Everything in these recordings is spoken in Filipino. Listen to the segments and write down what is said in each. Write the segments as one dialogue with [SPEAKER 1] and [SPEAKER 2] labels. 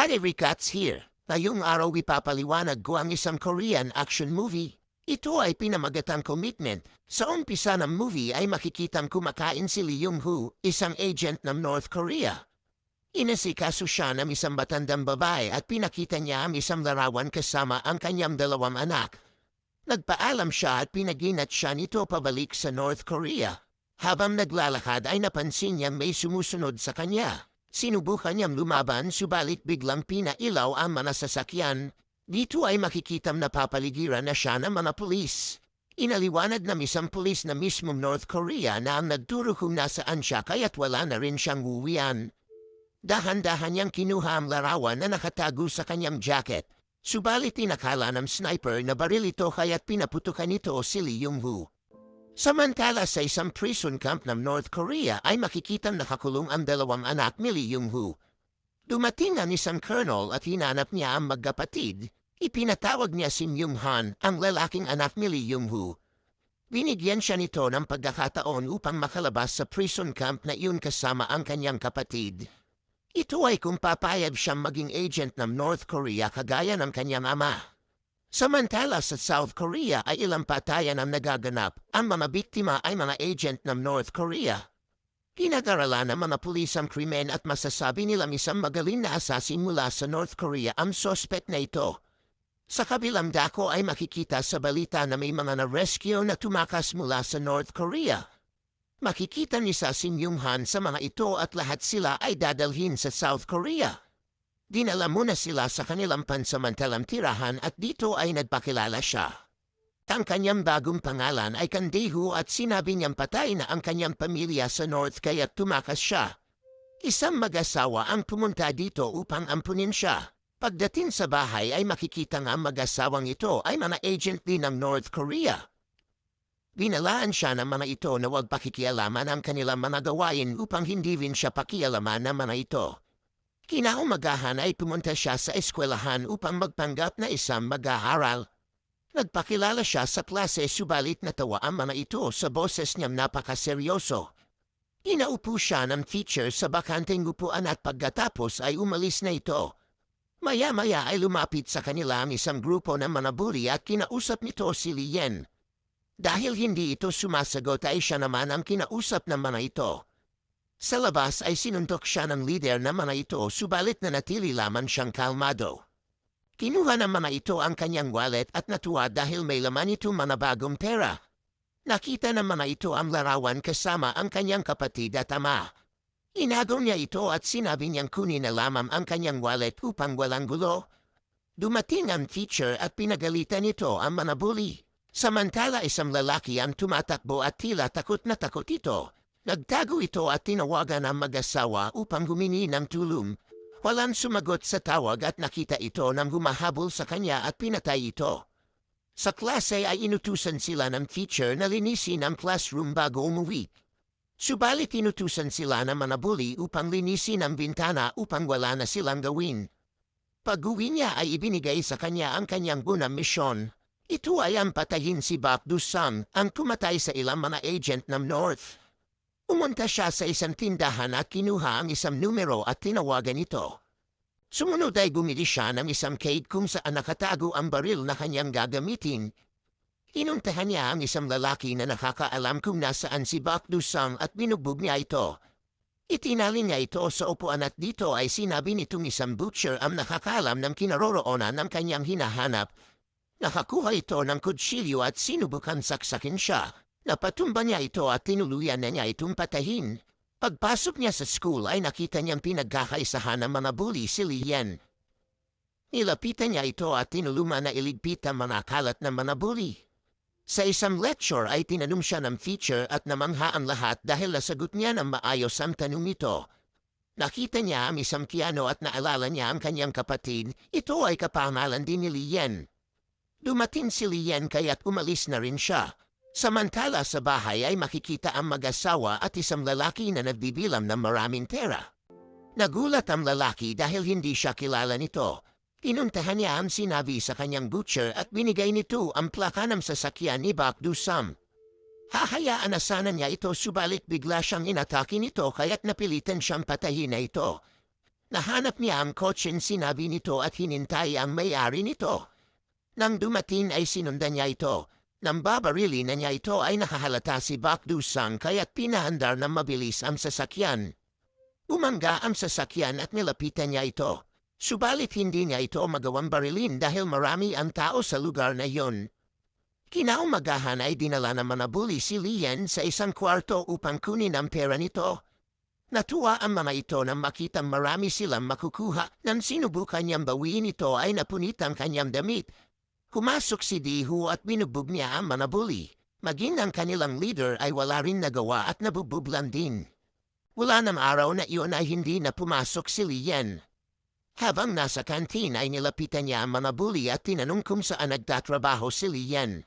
[SPEAKER 1] Buddy Ricats here. Ngayong araw ipapaliwanag ko ang isang Korean action movie. Ito ay pinamagatang commitment. Sa umpisa ng movie ay makikitang kumakain si Lee Young-woo, isang agent ng North Korea. Inasikaso siya ng isang matandang babae at pinakita niya ang isang larawan kasama ang kanyang dalawang anak. Nagpaalam siya at pinaginat siya nito pabalik sa North Korea. Habang naglalakad ay napansin niyang may sumusunod sa kanya. Sinubukan niyang lumaban subalit biglang pinailaw ang mga sasakyan. Dito ay makikitang napapaligiran na siya ng mga pulis. Inaliwanag ng isang pulis na mismong North Korea na ang nagturo kung nasaan siya kaya't wala na rin siyang uwian. Dahan-dahan niyang kinuha ang larawan na nakatago sa kanyang jacket. Subalit inakala ng sniper na baril ito kaya't pinaputukan ito si Lee Young-woo. Samantala sa isang prison camp ng North Korea ay makikitang nakakulong ang dalawang anak ni Lee Young-woo. Dumating ang isang colonel at hinanap niya ang magkapatid. Ipinatawag niya si Myung-han, ang lalaking anak ni Lee Young-woo. Binigyan siya nito ng pagkakataon upang makalabas sa prison camp na iyon kasama ang kanyang kapatid. Ito ay kung papayag siyang maging agent ng North Korea kagaya ng kanyang ama. Samantala sa South Korea ay ilang patayan ang nagaganap. Ang mga biktima ay mga agent ng North Korea. Pinag-aralan ng mga pulis ang krimen at masasabi nilang isang magaling na assassin mula sa North Korea ang suspect na ito. Sa kabilang dako ay makikita sa balita na may mga na-rescue na tumakas mula sa North Korea. Makikita ni si Myung-han sa mga ito at lahat sila ay dadalhin sa South Korea. Dinala muna sila sa kanilang pansamantalang tirahan at dito ay nagpakilala siya. Ang kanyang bagong pangalan ay Kandehu at sinabi niyang patay na ang kanyang pamilya sa North kaya tumakas siya. Isang mag-asawa ang pumunta dito upang ampunin siya. Pagdating sa bahay ay makikita nga ang mag-asawang ito ay mga agent din ng North Korea. Binalaan siya ng mga ito na huwag pakikialaman ang kanilang mga gawain upang hindi rin siya pakialaman ng mga ito. Kinaumagahan ay pumunta siya sa eskwelahan upang magpanggap na isang mag-aaral. Nagpakilala siya sa klase subalit natawa ang mga ito sa boses niyang napakaseryoso. Inaupo siya ng teacher sa bakanteng upuan at pagkatapos ay umalis na ito. Maya-maya ay lumapit sa kanila ang isang grupo ng mga bully at kinausap nito si Lien. Dahil hindi ito sumasagot ay siya naman ang kinausap ng mga ito. Sa labas ay sinuntok siya ng leader ng mga ito subalit na natili lamang siyang kalmado. Kinuha ng mga ito ang kanyang wallet at natuwa dahil may laman ito mga bagong pera. Nakita ng mga ito ang larawan kasama ang kanyang kapatid at ama. Inagaw niya ito at sinabi niyang kunin na lamang ang kanyang wallet upang walang gulo. Dumating ang teacher at pinagalitan nito ang mga bully. Samantala isang lalaki ang tumatakbo at tila takot na takot ito. Nagtago ito at tinawagan ang mag-asawa upang humingi ng tulong. Walang sumagot sa tawag at nakita ito nang humahabol sa kanya at pinatay ito. Sa klase ay inutusan sila ng teacher na linisin ang classroom bago umuwi. Subalit inutusan sila ng mga bully upang linisin ang bintana upang wala na silang gawin. Pag-uwi niya ay ibinigay sa kanya ang kanyang unang misyon. Ito ay ang patayin si Bak Do-sang, ang tumatay sa ilang mga agent ng North. Umunta siya sa isang tindahan at kinuha ang isang numero at tinawagan ito. Sumunod ay bumili siya ng isang cage kung saan nakatago ang baril na kanyang gagamitin. Inuntahan niya ang isang lalaki na nakakaalam kung nasaan si Bak Do-sang at binugbog niya ito. Itinali niya ito sa upuan at dito ay sinabi nitong isang butcher ang nakakaalam ng kinaroroonan ng kanyang hinahanap. Nakakuha ito ng kutsilyo at sinubukan saksakin siya. Napatumba niya ito at tinuluyan na niya itong patahin. Pagpasok niya sa school ay nakita niyang pinagkakaisahan ng mga bully si Lien. Nilapitan niya ito at tinulungan na iligpit ang mga kalat ng mga bully. Sa isang lecture ay tinanong siya ng teacher at namangha ang lahat dahil nasagot niya ng maayos ang tanong nito. Nakita niya ang isang piano at naalala niya ang kanyang kapatid. Ito ay kapangalan din ni Lien. Dumating si Lien kaya't umalis na rin siya. Samantala sa bahay ay makikita ang mag-asawa at isang lalaki na nagbibilang ng maraming pera. Nagulat ang lalaki dahil hindi siya kilala nito. Pinuntahan niya ang sinabi sa kanyang butcher at binigay nito ang plaka ng sasakyan ni Bak Do-sang. Hahayaan na sana niya ito subalit bigla siyang inatake nito kaya't napilitan siyang patayin na ito. Nahanap niya ang kotseng sinabi nito at hinintay ang may-ari nito. Nang dumating ay sinundan niya ito. Nang babarili na niya ito ay nakahalata si Bakdusang kaya't pinahandar ng mabilis ang sasakyan. Umangga ang sasakyan at nilapitan niya ito. Subalit hindi niya ito magawang barilin dahil marami ang tao sa lugar na iyon. Kinaumagahan ay dinala ng manabuli si Lian sa isang kwarto upang kunin ang pera nito. Natuwa ang mga ito nang makitang marami silang makukuha. Nang sinubukan niyang bawiin ito ay napunit ang kanyang damit. Humasok si Dihu at binubog niya ang manabuli. Maging ang kanilang leader ay wala rin nagawa at nabubuglan din. Wala ng araw na iyon ay hindi na pumasok si Lian. Habang nasa kantin ay nilapitan niya ang manabuli at tinanong kung saan nagtatrabaho si Lian.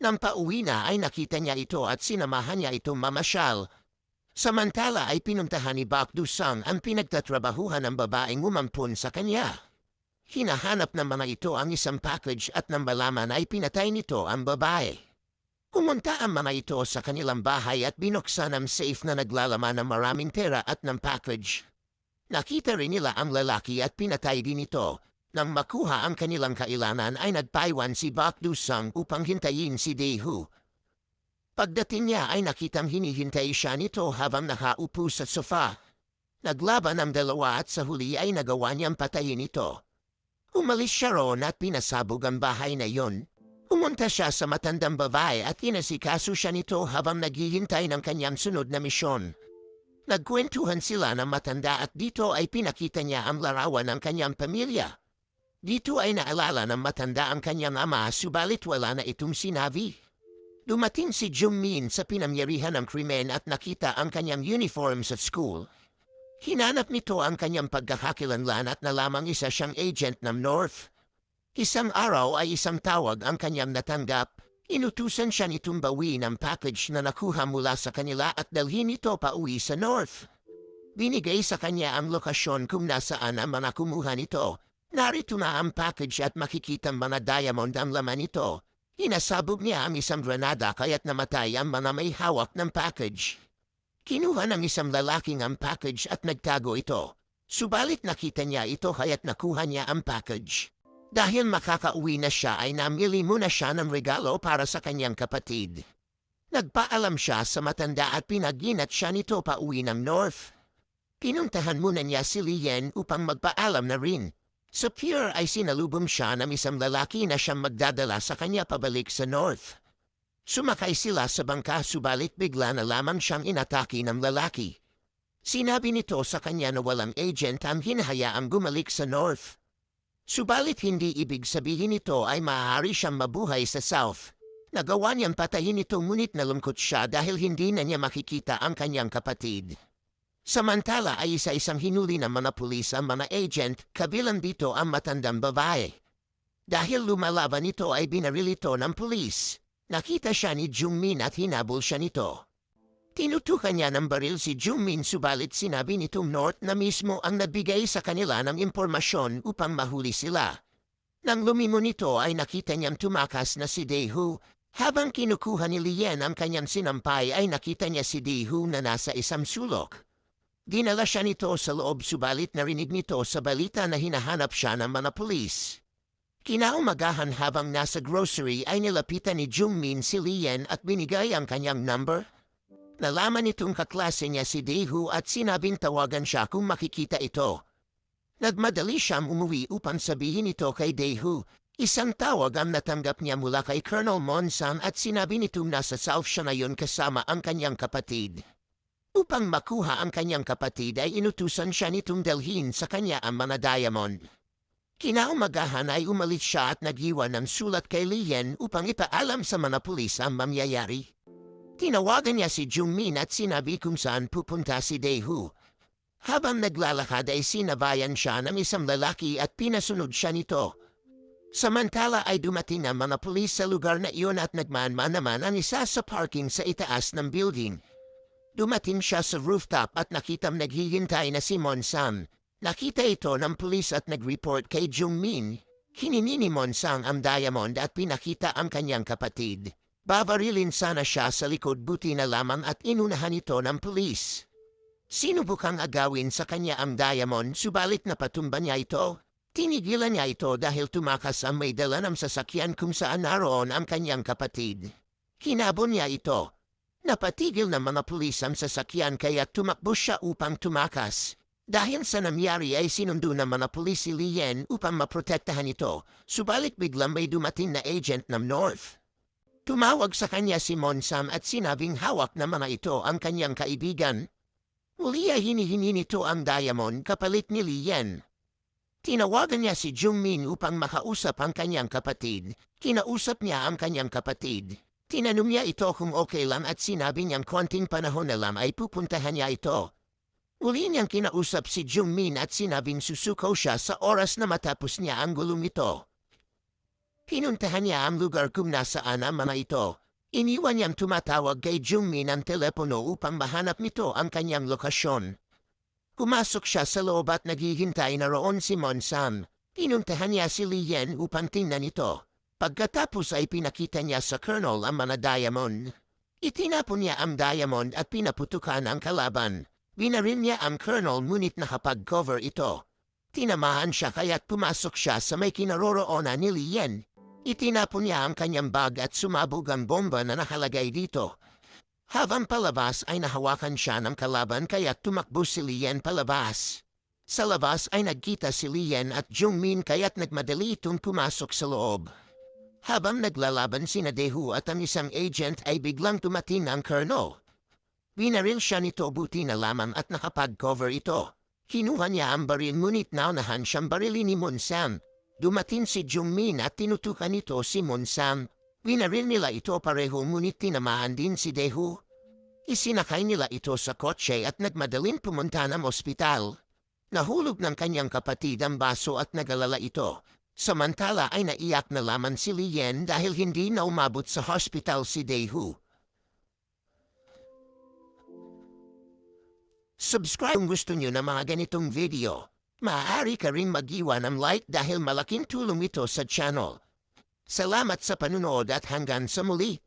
[SPEAKER 1] Nang pauwi na ay nakita niya ito at sinamahan niya itong mamasyal. Samantala ay pinuntahan ni Bakdusang ang pinagtatrabahuhan ng babaeng umampun sa kanya. Hinahanap ng mga ito ang isang package at nang malaman ay pinatay nito ang babae. Pumunta ang mga ito sa kanilang bahay at binuksan ang safe na naglalaman ng maraming pera at ng package. Nakita rin nila ang lalaki at pinatay din ito. Nang makuha ang kanilang kailangan ay nagpaiwan si Bakdusang upang hintayin si Dehu. Pagdating niya ay nakitang hinihintay siya nito habang nakaupo sa sofa. Naglaban ang dalawa at sa huli ay nagawa niyang patayin ito. Umalis siya roon at pinasabog ang bahay na iyon. Pumunta siya sa matandang babae at inasikaso siya nito habang naghihintay ng kanyang sunod na misyon. Nagkwentuhan sila ng matanda at dito ay pinakita niya ang larawan ng kanyang pamilya. Dito ay naalala ng matanda ang kanyang ama subalit wala na itong sinabi. Dumating si Jungmin sa pinangyarihan ng krimen at nakita ang kanyang uniform sa school. Hinanap nito ang kanyang pagkakakilanlan at nalamang isa siyang agent ng North. Isang araw ay isang tawag ang kanyang natanggap. Inutusan siya nitong bawiin ang package na nakuha mula sa kanila at dalhin ito pa uwi sa North. Binigay sa kanya ang lokasyon kung nasaan ang mga kumuha nito. Narito na ang package at makikitang mga diamond ang laman nito. Inasabog niya ang isang granada kaya't namatay ang mga may hawak ng package. Kinuha ng isang lalaking ang package at nagtago ito. Subalit nakita niya ito kaya't nakuha niya ang package. Dahil makakauwi na siya ay namili muna siya ng regalo para sa kanyang kapatid. Nagpaalam siya sa matanda at pinaginat siya nito pa uwi ng North. Pinuntahan muna niya si Lian upang magpaalam na rin. Sa pier ay sinalubong siya ng isang lalaki na siyang magdadala sa kanya pabalik sa North. Sumakay sila sa bangka subalit bigla na lamang siyang inatake ng lalaki. Sinabi nito sa kanya na walang agent ang hinahayaang gumalik sa North. Subalit hindi ibig sabihin nito ay maaari siyang mabuhay sa South. Nagawa niyang patayin ito ngunit nalungkot siya dahil hindi na niya makikita ang kanyang kapatid. Samantala ay isa-isang hinuli ng mga pulis ang mga agent, kabilang dito ang matandang babae. Dahil lumalaban ito ay binaril ito ng pulis. Nakita siya ni Jungmin at hinabol siya nito. Tinutukan niya ng baril si Jungmin subalit sinabi nitong North na mismo ang nagbigay sa kanila ng impormasyon upang mahuli sila. Nang lumingon nito ay nakita niyang tumakas na si Dehu. Habang kinukuha ni Lian ang kanyang sinampay ay nakita niya si Dehu na nasa isang sulok. Dinala siya nito sa loob subalit narinig nito sa balita na hinahanap siya ng mga pulis. Kinaumagahan habang nasa grocery ay nilapitan ni Jungmin si Lian at binigay ang kanyang number. Nalaman nitong kaklase niya si Dehu at sinabing tawagan siya kung makikita ito. Nagmadali siyang umuwi upang sabihin ito kay Dehu. Isang tawag ang natanggap niya mula kay Colonel Monsang at sinabi nitong nasa South siya ngayon kasama ang kanyang kapatid. Upang makuha ang kanyang kapatid ay inutusan siya nitong dalhin sa kanya ang mga diamond. Kinaumagahan ay umalis siya at naghiwan ng sulat kay Lian upang ipaalam sa mga pulis ang mangyayari. Tinawagan niya si Jungmin at sinabi kung saan pupunta si Dehu. Habang naglalakad ay sinabayan siya ng isang lalaki at pinasunod siya nito. Samantala ay dumating ang mga pulis sa lugar na iyon at nagmanman naman ang isa sa parking sa itaas ng building. Dumating siya sa rooftop at nakitang naghihintay na si Monsang. Nakita ito ng pulis at nag-report kay Jungmin. Hinini ni Monsang ang diamond at pinakita ang kanyang kapatid. Babarilin sana siya sa likod buti na lamang at inunahan ito ng pulis. Sinubukang agawin sa kanya ang diamond subalit napatumba niya ito. Tinigilan niya ito dahil tumakas ang may dala ng sasakyan kung saan naroon ang kanyang kapatid. Hinabon niya ito. Napatigil ng mga pulis ang sasakyan kaya tumakbo siya upang tumakas. Dahil sa nangyari ay sinundo ng mga pulis si Lien upang maprotektahan ito, subalit biglang may dumating na agent ng North. Tumawag sa kanya si Monsam at sinabing hawak na mga ito ang kanyang kaibigan. Muli ay hinihingi nito ang diamond kapalit ni Lien. Tinawagan niya si Jungmin upang makausap ang kanyang kapatid. Kinausap niya ang kanyang kapatid. Tinanong niya ito kung okay lang at sinabi niyang konting panahon na lang ay pupuntahan niya ito. Uli niyang kinausap si Jungmin at sinabing susuko siya sa oras na matapos niya ang gulong ito. Pinuntahan niya ang lugar kung nasaan ang mga ito. Iniwan niyang tumatawag kay Jungmin ang telepono upang mahanap nito ang kanyang lokasyon. Pumasok siya sa loob at naghihintay na roon si Monsam. Pinuntahan niya si Lien upang tingnan ito. Pagkatapos ay pinakita niya sa Colonel ang mga diamond. Itinapon niya ang diamond at pinaputukan ang kalaban. Binaril niya ang Colonel ngunit nakapag-cover ito. Tinamahan siya kaya't pumasok siya sa may kinaroroonan ni Lien. Itinapon niya ang kanyang bag at sumabog ang bomba na nakalagay dito. Habang palabas ay nahawakan siya ng kalaban kaya tumakbo si Lien palabas. Sa labas ay nagkita si Lien at Jungmin kaya't nagmadali itong pumasok sa loob. Habang naglalaban sina Daeho at ang isang agent ay biglang tumating ang Colonel. Binaril siya nito buti na lamang at nakapag-cover ito. Kinuha niya ang baril ngunit naunahan siyang barilin ni Monsam. Dumating si Jungmin at tinutukan nito si Monsam. Binaril nila ito pareho ngunit tinamaan din si Daeho. Isinakay nila ito sa kotse at nagmadaling pumunta ng ospital. Nahulog ng kanyang kapatid ang baso at nagalala ito. Samantala ay naiyak na lamang si Lien dahil hindi na umabot sa hospital si Daeho. Subscribe kung gusto nyo ng mga ganitong video. Maaari ka rin mag-iwan ng like dahil malaking tulong ito sa channel. Salamat sa panunood at hanggang sa muli.